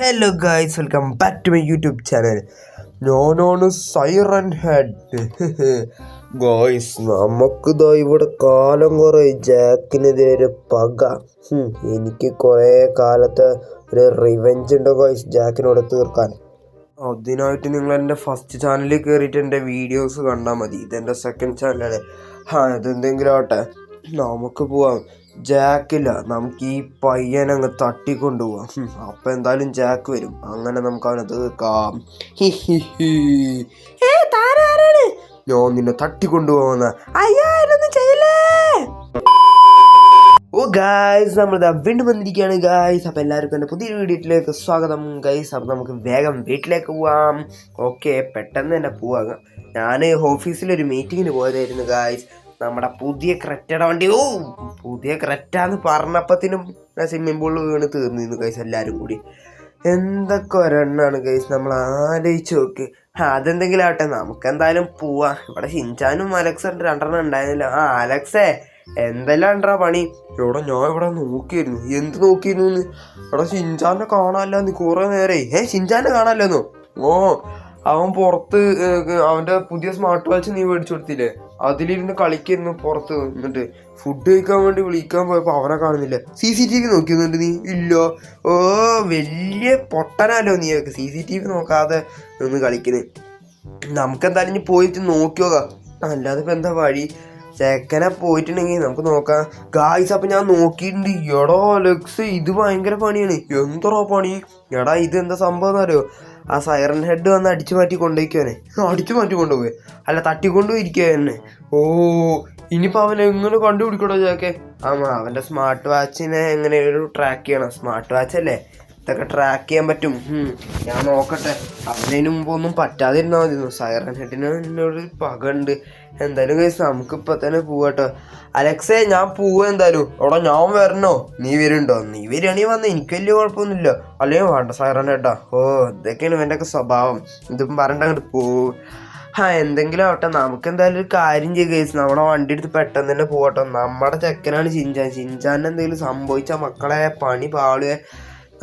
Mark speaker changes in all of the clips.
Speaker 1: Hello guys, welcome back to my YouTube channel. ഞാനാണ് Siren Head. Guys, നമുക്കിതാ ഇവിടെ കാലം കുറേ ജാക്കിനെതിരെ പക. എനിക്ക് കുറേ കാലത്തെ ഒരു റിവെഞ്ച് ഉണ്ട് ഗൈസ് ജാക്കിനോട് തീർക്കാൻ. അതിനായിട്ട് നിങ്ങൾ എൻ്റെ ഫസ്റ്റ് ചാനലിൽ കയറിയിട്ട് എൻ്റെ വീഡിയോസ് കണ്ടാൽ മതി. ഇതെൻ്റെ സെക്കൻഡ് ചാനലാണ്. ഇതെന്തെങ്കിലും ആവട്ടെ, നമുക്ക് പോവാം. ജാക്കില്ല, നമുക്ക് ഈ പയ്യനങ്ങ് തട്ടിക്കൊണ്ടുപോവാം. അപ്പം എന്തായാലും ജാക്ക് വരും. അങ്ങനെ നമുക്ക് അവനെ തീർക്കാം. ഞാൻ നിന്നെ തട്ടിക്കൊണ്ടുപോകുന്ന ഓ ഗായ്സ്, നമ്മളിതാ വീണ്ടും വന്നിരിക്കുകയാണ് ഗായ്സ്. അപ്പം എല്ലാവർക്കും എൻ്റെ പുതിയൊരു വീഡിയോയിലേക്ക് സ്വാഗതം ഗൈസ്. അപ്പം നമുക്ക് വേഗം വീട്ടിലേക്ക് പോവാം. ഓക്കെ, പെട്ടെന്ന് തന്നെ പോവാം. ഞാൻ ഓഫീസിലൊരു മീറ്റിങ്ങിന് പോയതായിരുന്നു ഗായ്സ്. നമ്മുടെ പുതിയ ക്രെറ്റയുടെ വണ്ടി, പുതിയ ക്രെറ്റ എന്ന് പറഞ്ഞപ്പത്തിനും സ്വിമ്മിംഗ് പൂളിൽ വീണ് തീർന്നിരുന്നു ഗൈസ്. എല്ലാവരും കൂടി എന്തൊക്കെ ഒരെണ്ണമാണ് ഗൈസ്, നമ്മൾ ആലോചിച്ച് നോക്ക്. അതെന്തെങ്കിലും ആവട്ടെ, നമുക്ക് എന്തായാലും പോവാം. ഇവിടെ ഷിൻചാനും അലക്സും രണ്ടെണ്ണം ഉണ്ടായിരുന്നില്ല. അലക്സേ, എന്തെല്ലാം ഉണ്ടാ പണി? ഇവിടെ ഞാൻ ഇവിടെ നോക്കിയിരുന്നു. എന്ത് നോക്കിയിരുന്നു? ഇവിടെ ഷിൻചാനെ കാണാമല്ലോ. നീ കുറേ നേരെ ഷിൻചാനെ കാണാമല്ലോന്നോ? അവൻ പുറത്ത് അവൻ്റെ പുതിയ സ്മാർട്ട് വാച്ച് നീ മേടിച്ചു കൊടുത്തില്ലേ, അതിലിരുന്ന് കളിക്കായിരുന്നു പുറത്ത്. എന്നിട്ട് ഫുഡ് കഴിക്കാൻ വേണ്ടി വിളിക്കാൻ പോയപ്പോൾ അവനെ കാണുന്നില്ല. CCTV നോക്കിയൊന്നുണ്ട് നീ? ഇല്ല. വലിയ പൊട്ടനാലോ നീ. CCTV നോക്കാതെ നിന്ന് കളിക്കുന്നത്. നമുക്കെന്തായാലും ഇനി പോയിട്ട് നോക്കി നോക്കാം. അല്ലാതെ ഇപ്പം എന്താ വഴി? ചെക്കനെ പോയിട്ടുണ്ടെങ്കിൽ നമുക്ക് നോക്കാം ഗായ്സ്. അപ്പം ഞാൻ നോക്കിയിട്ടുണ്ട്. എടാ അലക്സ്, ഇത് ഭയങ്കര പണിയാണ്. എന്തോ പണി എടാ, ഇത് എന്താ സംഭവം എന്നറിയോ? ആ സൈറൻ ഹെഡ് വന്ന് അടിച്ചു മാറ്റി കൊണ്ടുപോയിക്കുവനെ. അടിച്ചു മാറ്റി കൊണ്ടുപോയി അല്ല, തട്ടിക്കൊണ്ടുപോയിരിക്കുക തന്നെ. ഇനിയിപ്പോൾ അവൻ എങ്ങനെ കണ്ടുപിടിക്കണോ ജാക്കെ? അവൻ്റെ സ്മാർട്ട് വാച്ചിനെ എങ്ങനെ ഒരു ട്രാക്ക് ചെയ്യണം. സ്മാർട്ട് വാച്ച് അല്ലേ, ഇതൊക്കെ ട്രാക്ക് ചെയ്യാൻ പറ്റും. ഞാൻ നോക്കട്ടെ. അവനതിന് മുമ്പ് ഒന്നും പറ്റാതിരുന്നാൽ മതിയിരുന്നു. സൈറൻ ഹെഡിന് എന്നോട് പകണ്ട്. എന്തായാലും കേസ് നമുക്കിപ്പോൾ തന്നെ പോവാട്ടോ. അലക്സേ, ഞാൻ പോവാ എന്തായാലും. അവിടെ ഞാൻ വരണോ? നീ വരുന്നുണ്ടോ? നീ വരികയാണെങ്കിൽ വന്ന്, എനിക്ക് വലിയ കുഴപ്പമൊന്നുമില്ല. അല്ലെങ്കിൽ വേണ്ട സൈറൻ ഹെഡാ. ഇതൊക്കെയാണ് ഇവൻ്റെയൊക്കെ സ്വഭാവം. ഇതിപ്പം പറഞ്ഞിട്ട് അങ്ങോട്ട് പോവും. എന്തെങ്കിലും ആവട്ടെ, നമുക്ക് എന്തായാലും ഒരു കാര്യം ചെയ്യുക കേസ്. നമ്മുടെ വണ്ടി എടുത്ത് പെട്ടെന്ന് തന്നെ പോകട്ടോ. നമ്മുടെ ചെക്കനാണ് ഷിൻചാൻ. ഷിൻചാൻ എന്തെങ്കിലും സംഭവിച്ചാൽ മക്കളെ പണി പാളുക.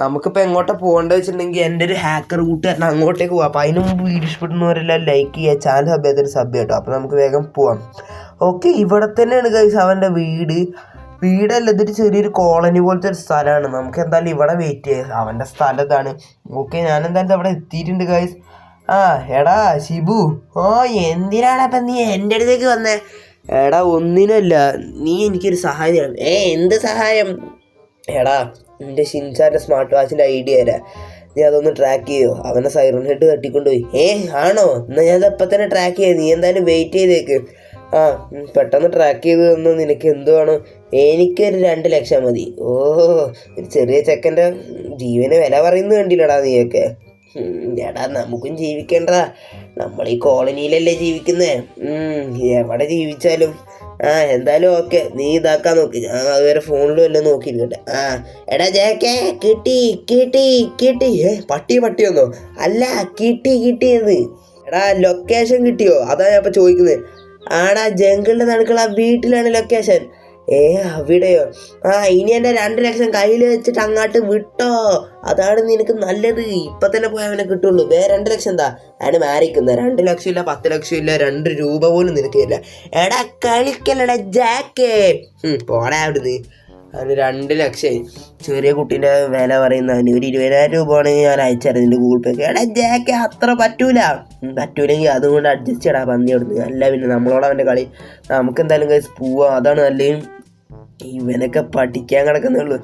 Speaker 1: നമുക്കിപ്പോൾ എങ്ങോട്ടാണ് പോകേണ്ടത് വെച്ചിട്ടുണ്ടെങ്കിൽ എൻ്റെ ഒരു ഹാക്കർ കൂട്ടുകാരൻ അങ്ങോട്ടേക്ക് പോകാം. അപ്പോൾ അതിന് മുമ്പ് വീഡിയോ ഇഷ്ടപ്പെടുന്നവരെല്ലാം ലൈക്ക് ചെയ്യുക, ചാനൽ സബ് ചെയ്തൊരു സബ് കേട്ടോ. അപ്പോൾ നമുക്ക് വേഗം പോവാം. ഓക്കെ, ഇവിടെ തന്നെയാണ് ഗൈസ് അവൻ്റെ വീടല്ല, ഇതൊരു ചെറിയൊരു കോളനി പോലത്തെ ഒരു സ്ഥലമാണ്. നമുക്ക് എന്തായാലും ഇവിടെ വെയിറ്റ് ചെയ്യാം. അവൻ്റെ സ്ഥലം ഇതാണ്. ഓക്കെ, ഞാൻ എന്തായാലും അവിടെ എത്തിയിട്ടുണ്ട് ഗൈസ്. എടാ ഷിബു, എന്തിനാണ് അപ്പം നീ എൻ്റെ അടുത്തേക്ക് വന്നേ? എടാ ഒന്നിനല്ല, നീ എനിക്കൊരു സഹായം ചെയ്യണം. എന്ത് സഹായം? എടാ, എൻ്റെ ഷിൻചാൻ്റെ സ്മാർട്ട് വാച്ചിൻ്റെ ഐഡിയ തരാം. നീ അതൊന്ന് ട്രാക്ക് ചെയ്യോ? അവനെ സൈറൻ ഹെഡ് തട്ടിക്കൊണ്ടുപോയി. ആണോ? എന്നാൽ ഞാൻ അപ്പം തന്നെ ട്രാക്ക് ചെയ്യാം. നീ എന്തായാലും വെയിറ്റ് ചെയ്തേക്ക്. പെട്ടെന്ന് ട്രാക്ക് ചെയ്ത് തന്നു. നിനക്ക് എന്ത് വേണം? എനിക്കൊരു 2 ലക്ഷം മതി. ഒരു ചെറിയ ചെക്കൻ്റെ ജീവന് വില പറയുന്നത് കണ്ടില്ലടാ നീയൊക്കെ. എടാ, നമുക്കും ജീവിക്കേണ്ടതാ. നമ്മൾ ഈ കോളനിയിലല്ലേ ജീവിക്കുന്നേ. എവിടെ ജീവിച്ചാലും എന്തായാലും ഓക്കെ, നീ ഇതാക്കാൻ നോക്കി. ഞാൻ അതുവരെ ഫോണിലും എല്ലാം നോക്കിയിരിക്കട്ടെ. എടാ ജാക്കേ, കിട്ടി. പട്ടിയൊന്നോ? അല്ല, കിട്ടിയത്. എടാ ലൊക്കേഷൻ കിട്ടിയോ? അതാ ഞാൻ ഇപ്പം ചോദിക്കുന്നത്. ആടാ, ജംഗിളിൻ്റെ നടുക്കുള്ള വീട്ടിലാണ് ലൊക്കേഷൻ. അവിടെയോ? ഇനി എൻ്റെ 2 ലക്ഷം കയ്യിൽ വെച്ചിട്ട് അങ്ങോട്ട് വിട്ടോ. അതാണ് നിനക്ക് നല്ലത്. ഇപ്പം തന്നെ പോയാൽ അവനെ കിട്ടുള്ളൂ. വേറെ 2 ലക്ഷം എന്താ? അതിന് മാറിക്കുന്ന 2 ലക്ഷം ഇല്ല, 10 ലക്ഷം ഇല്ല, 2 രൂപ പോലും നിനക്കില്ല. എടാ കളിക്കല്ലടാ ജാക്കേ, പോടാ അവിടുന്ന്. അതിന് 2 ലക്ഷം ചെറിയ കുട്ടീൻ്റെ വില പറയുന്നതിന് ഒരു 20,000 രൂപ ആണെങ്കിൽ ഞാൻ അയച്ചറിഞ്ഞിട്ട് ഗൂഗിൾ പേക്ക്. എടാ ജാക്കേ, അത്ര പറ്റൂലെങ്കിൽ അതുകൊണ്ട് അഡ്ജസ്റ്റ് ചെയ്യടാ പന്നി അവിടുന്ന്. അല്ല പിന്നെ നമ്മളോട് അവൻ്റെ കളി. നമുക്ക് എന്തായാലും ഗൈസ് പോവാം. അതാണ് നല്ലതും. ഇവനൊക്കെ പഠിക്കാൻ കിടക്കുന്നേ ഉള്ളൂ.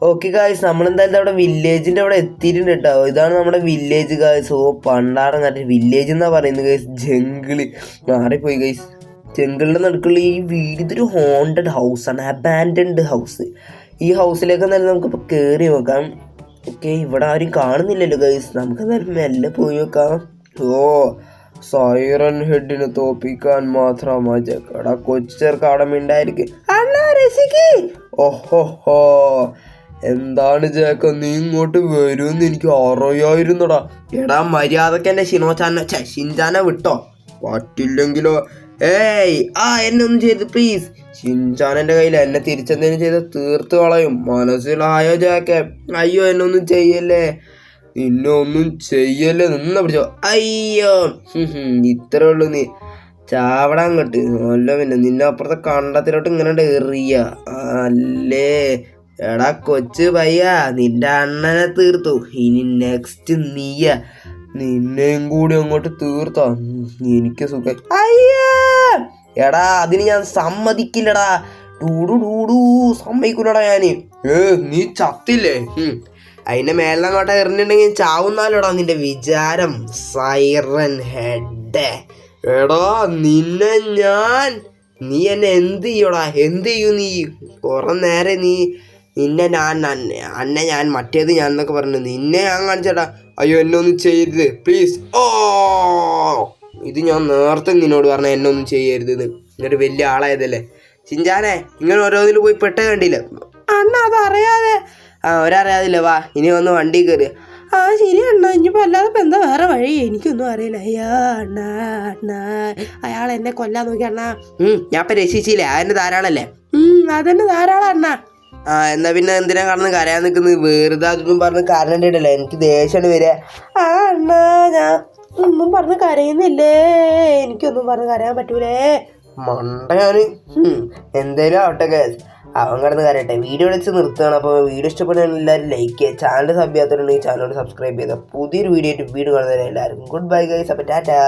Speaker 1: ഓക്കെ ഗായ്സ്, നമ്മളെന്തായാലും അവിടെ വില്ലേജിൻ്റെ അവിടെ എത്തിയിട്ടുണ്ട് കേട്ടോ. ഇതാണ് നമ്മുടെ വില്ലേജ് ഗായ്സ്. പണ്ടാടം കാട്ടി വില്ലേജ് എന്നാ പറയുന്നത് ഗൈസ്. ജംഗിള് മാറിപ്പോയി ഗൈസ്. ജംഗിളിൻ്റെ നടുക്കുള്ള ഈ വീട് ഇതൊരു ഹോണ്ടഡ് ഹൗസാണ്, അബാൻഡൻഡ് ഹൗസ്. ഈ ഹൗസിലേക്ക് എന്തായാലും നമുക്കിപ്പോൾ കയറി നോക്കാം. ഓക്കെ, ഇവിടെ ആരും കാണുന്നില്ലല്ലോ ഗൈസ്. നമുക്കെന്തായാലും മെല്ലെ പോയി നോക്കാം. സൈറൻ ഹെഡിനെ തോപ്പിക്കാൻ മാത്രം മജക്കട കൊച്ചേർക്ക് അവിടെ മിണ്ടായിരിക്കും. എന്താണ് ജാക്ക, നീ ഇങ്ങോട്ട് വരുമെന്ന് എനിക്ക് അറിയായിരുന്നടാ. എടാ മര്യാദക്ക് എന്നെ ഷിൻചാനെ വിട്ടോ. പറ്റില്ലെങ്കിലോ? എന്നെ ഒന്നും ചെയ്ത് പ്ലീസ്. ഷിൻചാൻ എൻ്റെ കയ്യിൽ എന്നെ തിരിച്ചെന്തെങ്കിലും ചെയ്ത് തീർത്ത് കളയും. മനസ്സിലായോ ജാക്കെ? അയ്യോ, എന്നെ ഒന്നും ചെയ്യല്ലേ. നിന്നെ ഒന്നും ചെയ്യല്ലേ, നിന്ന പിടിച്ചോ. അയ്യോ, ഇത്രേ ഉള്ളൂ. നീ ചാവടാൻ അങ്ങോട്ട്. അല്ല പിന്നെ നിന്നെ അപ്പുറത്തെ കണ്ടത്തിലോട്ട് ഇങ്ങനെ എറിയ അല്ലേ. എടാ കൊച്ചു പയ്യ, നിന്റെ അണ്ണനെ തീർത്തു. ഇനി നെക്സ്റ്റ് നീയ. നിന്നെയും കൂടി അങ്ങോട്ട് തീർത്താ എനിക്ക് സുഖം. അയ്യാ എടാ, അതിന് ഞാൻ സമ്മതിക്കില്ലടാ. ഡൂഡു സമ്മതിക്കൂലടാ ഞാന്. നീ ചത്തില്ലേ? അതിന്റെ മേലങ്ങോട്ട് എറിഞ്ഞിട്ടുണ്ടെങ്കിൽ ചാവുന്നാലോടാ നിന്റെ വിചാരം, സൈറൻ ഹെഡ്. എടാ നിന്നെ നീ എന്നെ എന്ത് ചെയ്യോടാ? എന്ത് ചെയ്യും നീ? കുറെ നേരം നിന്നെ ഞാൻ മറ്റേത് ഞാൻ എന്നൊക്കെ പറഞ്ഞു. നിന്നെ ഞാൻ കാണിച്ചേട്ടാ. അയ്യോ, എന്നെ ഒന്നും ചെയ്യരുത് പ്ലീസ്. ഇത് ഞാൻ നേരത്തെ നിന്നോട് പറഞ്ഞ എന്നെ ഒന്നും ചെയ്യരുത്. എന്നിട്ട് വലിയ ആളായതല്ലേ ചിഞ്ചാനെ. ഇങ്ങനെ ഓരോന്നിൽ പോയി പെട്ട കണ്ടില്ല അണ്ണ. അതറിയാതെ ഒരറിയാതില്ല. വാ, ഇനി വന്ന് വണ്ടി കയറി. ശരി അണ്ണ, ഇനിയിപ്പോൾ അല്ലാതെ ഇപ്പം എന്താ വേറെ വഴി? എനിക്കൊന്നും അറിയില്ല. അയ്യാ അണ്ണ അയാൾ എന്നെ കൊല്ലാൻ നോക്കി അണ്ണ. ഞാൻ ഇപ്പം രക്ഷിച്ചില്ലേ? അതിൻ്റെ ധാരാളല്ലേ? അതന്നെ ധാരാളം അണ്ണ. എന്നാ പിന്നെ എന്തിനാ കടന്ന് കരയാൻ നിൽക്കുന്നത്? വെറുതെ അതൊന്നും പറഞ്ഞ് കരണ്ടിട്ടല്ലേ. എനിക്ക് ദേഷ്യമാണ് വരിക. അണ്ണാ ഞാൻ ഒന്നും പറഞ്ഞ് കരയുന്നില്ലേ? എനിക്കൊന്നും പറഞ്ഞ് കരയാൻ പറ്റൂലേ മണ്ട ഞാൻ. എന്തേലും ആവട്ടെ ഗൈസ്, അവൻ കിടന്ന് കരയട്ടെ. വീഡിയോ വിളിച്ച് നിർത്തുകയാണ്. അപ്പോൾ വീഡിയോ ഇഷ്ടപ്പെടുന്ന എല്ലാവരും ലൈക്ക് ചെയ്യുക. ചാനൽ സബ് ചെയ്യാത്തവരുണ്ടെങ്കിൽ ചാനലോട് സബ്സ്ക്രൈബ് ചെയ്യുക. പുതിയൊരു വീഡിയോ ആയിട്ട് വീഡിയോ കാണുന്നവരെ എല്ലാവർക്കും ഗുഡ് ബൈ ഗൈസ്. അപ്പോൾ ടാറ്റാ.